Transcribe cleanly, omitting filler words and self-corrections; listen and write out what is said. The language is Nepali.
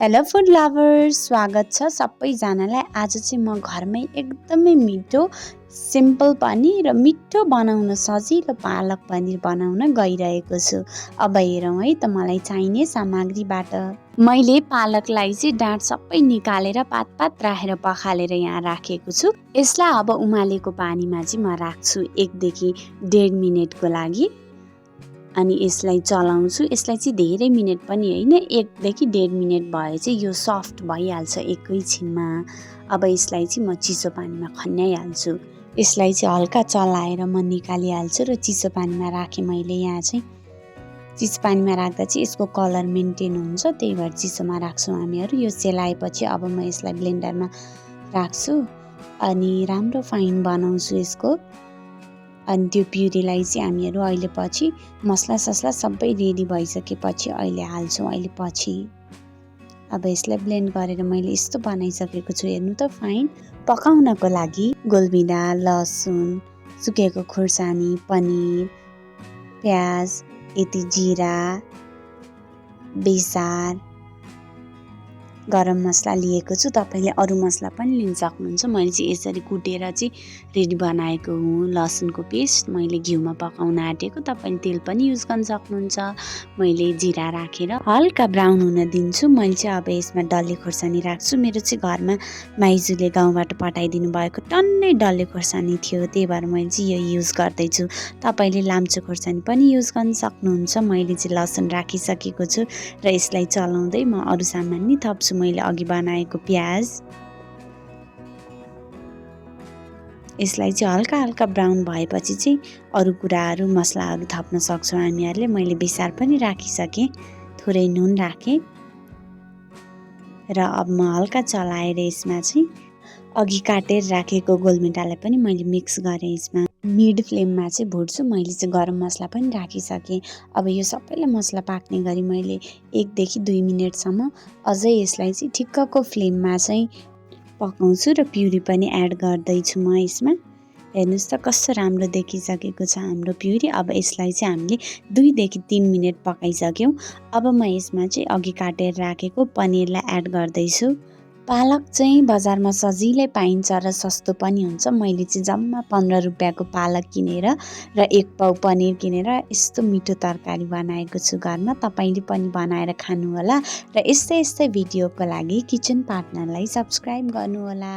हेलो फुड लभर्स, स्वागत छ सबैजनालाई। आज चाहिँ म घरमै एकदमै मिठो सिम्पल पनि र मिठो बनाउन सजिलो पालक पनिर बनाउन गइरहेको छु। अब हेरौँ है त मलाई चाहिने सामग्रीबाट। मैले पालकलाई चाहिँ डाँठ सबै निकालेर पात पात राखेर पखालेर यहाँ राखेको छु। यसलाई अब उमालेको पानीमा चाहिँ म राख्छु 1 देखि 1.5 मिनेटको लागि। अनि यसलाई चलाउँछु। यसलाई चाहिँ धेरै मिनेट पनि हैन, 1 देखि 1.5 मिनेट भए चाहिँ यो सफ्ट भइहाल्छ एकैछिनमा। अब यसलाई चाहिँ म चिसो पानीमा खन्याइहाल्छु। यसलाई चाहिँ हल्का चलाएर म निकालिहाल्छु र चिसो पानीमा राखेँ मैले यहाँ चाहिँ। चिसो पानीमा राख्दा चाहिँ यसको कलर मेन्टेन हुन्छ, त्यही भएर चिसोमा राख्छौँ हामीहरू। यो सेलाएपछि अब म यसलाई ब्लेन्डरमा राख्छु अनि राम्रो फाइन बनाउँछु यसको। अनि त्यो प्युरीलाई चाहिँ हामीहरू अहिले पछि मसला ससला सबै रेडी भइसकेपछि अहिले हाल्छौँ, अहिले पछि। अब यसलाई ब्लेन्ड गरेर मैले यस्तो बनाइसकेको छु, हेर्नु त फाइन। पकाउनको लागि गोलबिँडा, लसुन, सुकेको खुर्सानी, पनिर, प्याज, यति जिरा, बेसार, गरम मसला लिएको छु। तपाईले अरू मसला पनि लिन सक्नुहुन्छ। मैले चाहिँ यसरी कुटेर चाहिँ रेडी बनाएको हुँ। लसुनको पेस्ट मैले घिउमा पकाउन आँटेको, तपाईले तेल पनि युज गर्न सक्नुहुन्छ। मैले जिरा राखेर हल्का ब्राउन हुन दिन्छु। मैले चाहिँ अब यसमा डल्ले खोर्सानी राख्छु। मेरो चाहिँ घरमा माइजूले गाउँबाट पठाइदिनु भएको टन्नै डल्ले खोर्सानी थियो, त्यही भएर मैले चाहिँ यो युज गर्दैछु। तपाईले लाम्चो खोर्सानी पनि युज गर्न सक्नुहुन्छ। मैले चाहिँ लसुन राखिसकेको छु र यसलाई चलाउँदै म अरू सामान नि थप्छु। मैले अघि बनाएको प्याज, यसलाई चाहिँ हल्का हल्का ब्राउन भएपछि चाहिँ अरू कुराहरू मसलाहरू थप्न सक्छौँ हामीहरूले। मैले बेसार पनि राखिसकेँ, थोरै नुन राखेँ र अब म हल्का चलाएर यसमा चाहिँ अघि काटेर राखेको गोलबिँडालाई पनि मैले मिक्स गरेँ। यसमा मिड फ्लेममा चाहिँ भुट्छु। मैले चाहिँ गरम मसला पनि राखिसकेँ। अब यो सबैलाई मसला पाक्ने गरी मैले 1 देखि 2 मिनेटसम्म अझै यसलाई चाहिँ ठिक्कको फ्लेममा चाहिँ पकाउँछु र प्युरी पनि एड गर्दैछु म यसमा। हेर्नुहोस् त कस्तो राम्रो देखिसकेको छ हाम्रो प्युरी। अब यसलाई चाहिँ हामीले 2 देखि 3 मिनेट पकाइसक्यौँ। अब म यसमा चाहिँ अघि काटेर राखेको पनिरलाई एड गर्दैछु। पालक चाहिँ बजारमा सजिलै पाइन्छ र सस्तो पनि हुन्छ। मैले चाहिँ जम्मा 15 रुपियाँको पालक किनेर र 1 पाउ पनिर किनेर यस्तो मिठो तरकारी बनाएको छु घरमा। तपाईले पनि बनाएर खानुहोला र यस्तै भिडियोको लागि किचन पार्टनरलाई सब्स्क्राइब गर्नुहोला।